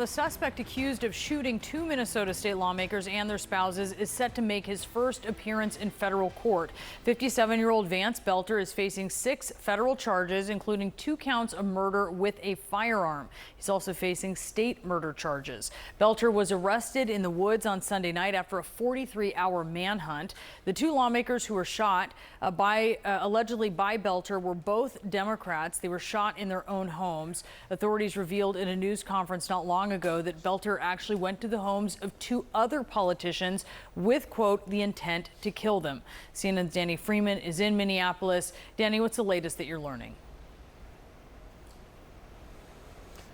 The suspect accused of shooting two Minnesota state lawmakers and their spouses is set to make his first appearance in federal court. 57-year-old Vance Belter is facing 6 federal charges, including 2 counts of murder with a firearm. He's also facing state murder charges. Belter was arrested in the woods on Sunday night after a 43-hour manhunt. The 2 lawmakers who were shot allegedly by Belter were both Democrats. They were shot in their own homes. Authorities revealed in a news conference not long ago that Belter actually went to the homes of 2 other politicians with, quote, the intent to kill them. CNN's Danny Freeman is in Minneapolis. Danny, what's the latest that you're learning?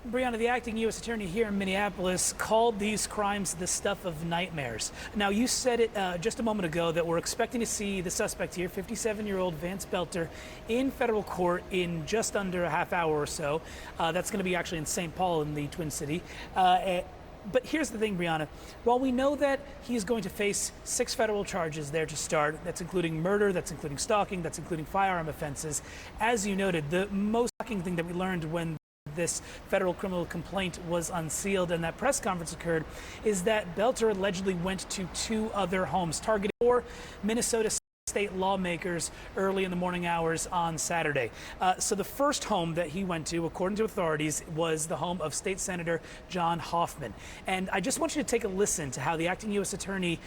Brianna, the acting U.S. attorney here in Minneapolis called these crimes the stuff of nightmares. Now, you said it just a moment ago that we're expecting to see the suspect here, 57-year-old Vance Belter, in federal court in just under a half hour or so. That's going to be actually in St. Paul in the Twin City. But here's the thing, Brianna. While we know that he's going to face 6 federal charges there to start, that's including murder, that's including stalking, that's including firearm offenses, as you noted, the most shocking thing that we learned when this federal criminal complaint was unsealed and that press conference occurred is that Belter allegedly went to 2 other homes, targeting 4 Minnesota state lawmakers early in the morning hours on Saturday. So the first home that he went to, according to authorities, was the home of State Senator John Hoffman. And I just want you to take a listen to how the acting U.S. attorney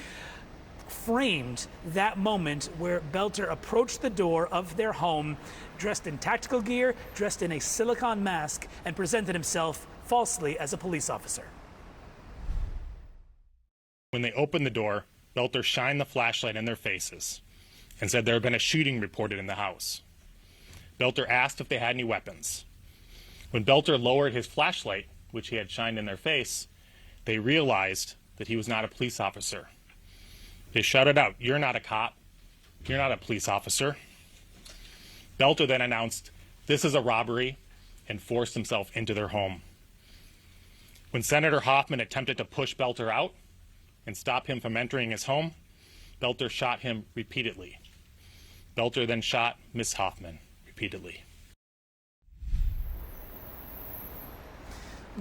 framed that moment where Belter approached the door of their home, dressed in tactical gear, dressed in a silicone mask, and presented himself falsely as a police officer. When they opened the door, Belter shined the flashlight in their faces and said there had been a shooting reported in the house. Belter asked if they had any weapons. When Belter lowered his flashlight, which he had shined in their face, they realized that he was not a police officer. They shouted out, "You're not a cop. You're not a police officer." Belter then announced, "This is a robbery," and forced himself into their home. When Senator Hoffman attempted to push Belter out and stop him from entering his home, Belter shot him repeatedly. Belter then shot Miss Hoffman repeatedly.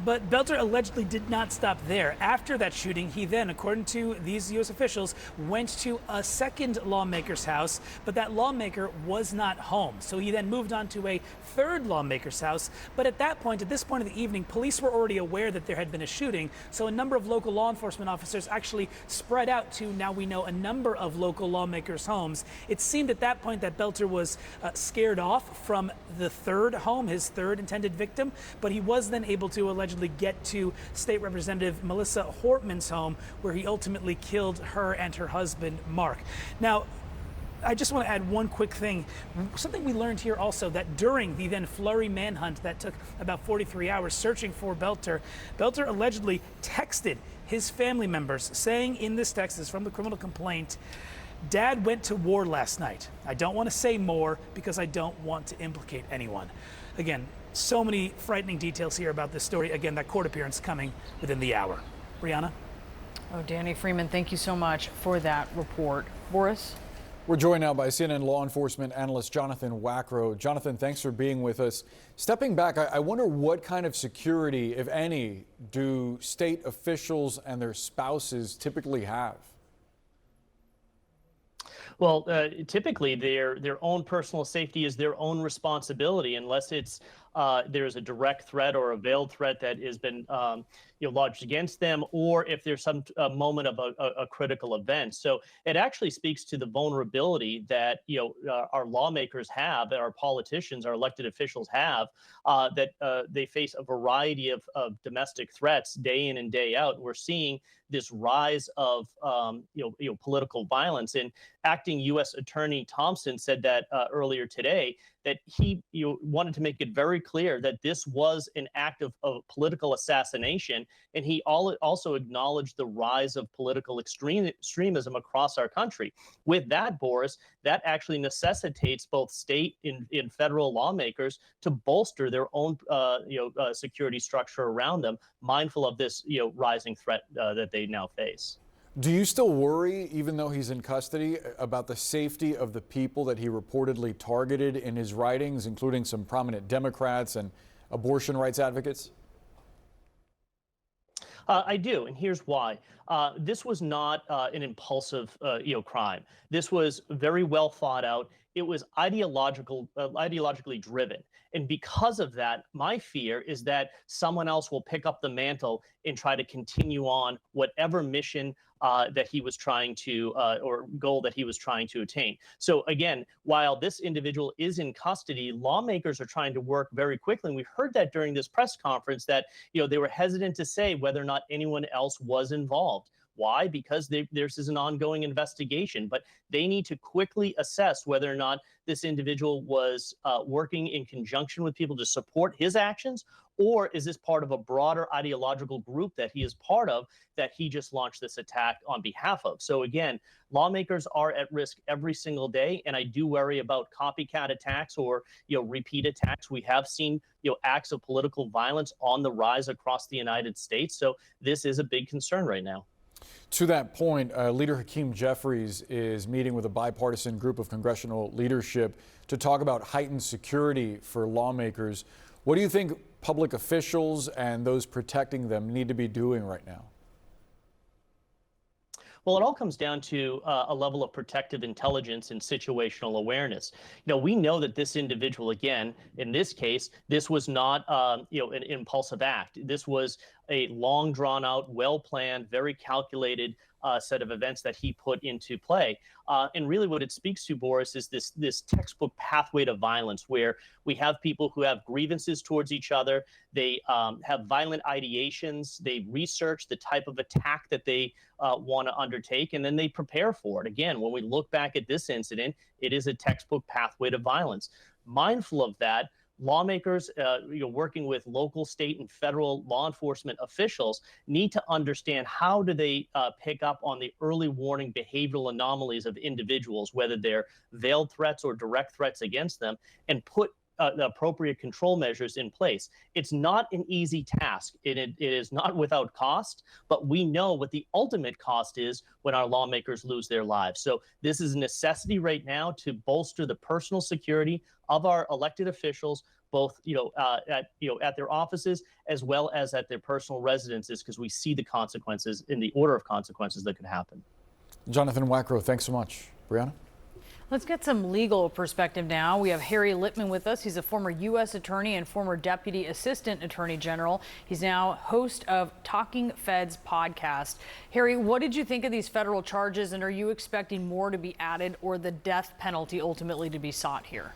But Belter allegedly did not stop there. After that shooting, he then, according to these U.S. officials, went to a second lawmaker's house, but that lawmaker was not home. So he then moved on to a third lawmaker's house. But at this point of the evening, police were already aware that there had been a shooting. So a number of local law enforcement officers actually spread out to, now we know, a number of local lawmakers' homes. It seemed at that point that Belter was scared off from the third home, his third intended victim, but he was then able to allegedly get to State Representative Melissa Hortman's home, where he ultimately killed her and her husband, Mark. Now, I just want to add one quick thing. Something we learned here also, that during the then flurry manhunt that took about 43 hours searching for Belter, Belter allegedly texted his family members saying in this text, this is from the criminal complaint, "Dad went to war last night. I don't want to say more because I don't want to implicate anyone." Again, so many frightening details here about this story. Again, that court appearance coming within the hour. Brianna? Oh, Danny Freeman, thank you so much for that report. Boris? We're joined now by CNN law enforcement analyst Jonathan Wackrow. Jonathan, thanks for being with us. Stepping back, I wonder what kind of security, if any, do state officials and their spouses typically have? Well, typically their own personal safety is their own responsibility, unless it's there's a direct threat or a veiled threat that has been lodged against them, or if there's some moment of a critical event. So it actually speaks to the vulnerability that our lawmakers have, that our politicians, our elected officials have, that they face a variety of domestic threats day in and day out. We're seeing this rise of political violence. And acting U.S. Attorney Thompson said that earlier today, that he wanted to make it very clear that this was an act of political assassination. And he also acknowledged the rise of political extremism across our country. With that, Boris, that actually necessitates both state and federal lawmakers to bolster their own security structure around them, mindful of this rising threat that they now face. Do you still worry, even though he's in custody, about the safety of the people that he reportedly targeted in his writings, including some prominent Democrats and abortion rights advocates? I do, and here's why. This was not an impulsive, crime. This was very well thought out. It was ideologically driven, and because of that, my fear is that someone else will pick up the mantle and try to continue on whatever mission that he was trying to, or goal that he was trying to attain. So again, while this individual is in custody, lawmakers are trying to work very quickly, and we heard that during this press conference that they were hesitant to say whether or not anyone else was involved. Why? Because there's an ongoing investigation, but they need to quickly assess whether or not this individual was working in conjunction with people to support his actions, or is this part of a broader ideological group that he is part of that he just launched this attack on behalf of. So again, lawmakers are at risk every single day, and I do worry about copycat attacks or repeat attacks. We have seen acts of political violence on the rise across the United States, so this is a big concern right now. To that point, Leader Hakeem Jeffries is meeting with a bipartisan group of congressional leadership to talk about heightened security for lawmakers. What do you think public officials and those protecting them need to be doing right now? Well, it all comes down to a level of protective intelligence and situational awareness. We know that this individual, again, in this case, this was not, an impulsive act. This was a long drawn out, well-planned, very calculated set of events that he put into play. And really what it speaks to, Boris, is this textbook pathway to violence where we have people who have grievances towards each other. They have violent ideations. They research the type of attack that they want to undertake, and then they prepare for it. Again, when we look back at this incident, it is a textbook pathway to violence. Mindful of that, lawmakers, working with local, state, and federal law enforcement officials need to understand how do they pick up on the early warning behavioral anomalies of individuals, whether they're veiled threats or direct threats against them, and put the appropriate control measures in place. It's not an easy task. It is not without cost, but we know what the ultimate cost is when our lawmakers lose their lives. So this is a necessity right now to bolster the personal security of our elected officials, both at their offices as well as at their personal residences, because we see the consequences in the order of consequences that could happen. Jonathan Wackrow, thanks so much. Brianna? Let's get some legal perspective now. We have Harry Litman with us. He's a former U.S. attorney and former deputy assistant attorney general. He's now host of Talking Feds podcast. Harry, what did you think of these federal charges, and are you expecting more to be added or the death penalty ultimately to be sought here?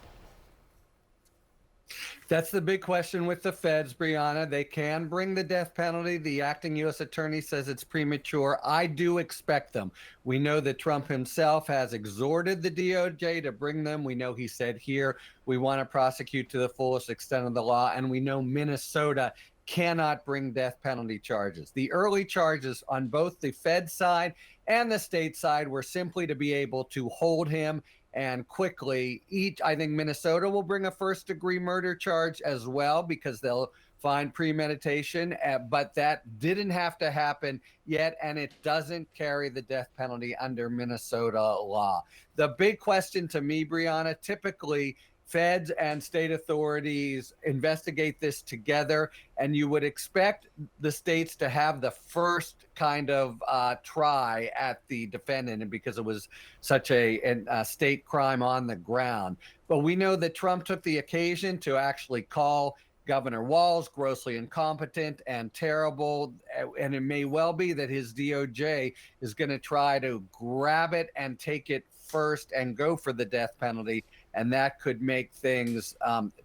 That's the big question with the feds, Brianna. They can bring the death penalty. The acting U.S. attorney says it's premature. I do expect them. We know that Trump himself has exhorted the DOJ to bring them. We know he said here, we want to prosecute to the fullest extent of the law. And we know Minnesota cannot bring death penalty charges. The early charges on both the Fed side and the state side were simply to be able to hold him and quickly. I think Minnesota will bring a first-degree murder charge as well because they'll find premeditation, but that didn't have to happen yet, and it doesn't carry the death penalty under Minnesota law. The big question to me, Brianna, typically feds and state authorities investigate this together, and you would expect the states to have the first kind of try at the defendant, and because it was such a state crime on the ground. But we know that Trump took the occasion to actually call Governor Walz grossly incompetent and terrible, and it may well be that his DOJ is going to try to grab it and take it first and go for the death penalty, and that could make things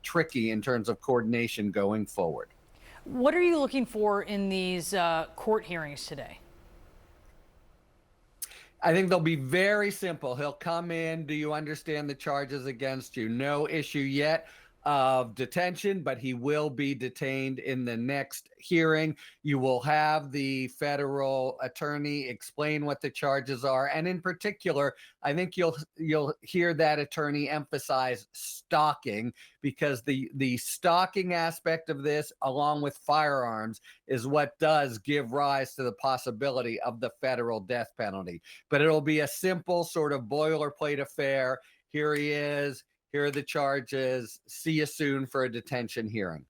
tricky in terms of coordination going forward. What are you looking for in these court hearings today? I think they'll be very simple. He'll come in. Do you understand the charges against you? No issue yet of detention, but he will be detained in the next hearing. You will have the federal attorney explain what the charges are, and in particular, I think you'll hear that attorney emphasize stalking, because the stalking aspect of this, along with firearms, is what does give rise to the possibility of the federal death penalty. But it'll be a simple sort of boilerplate affair. Here he is. Here are the charges. See you soon for a detention hearing.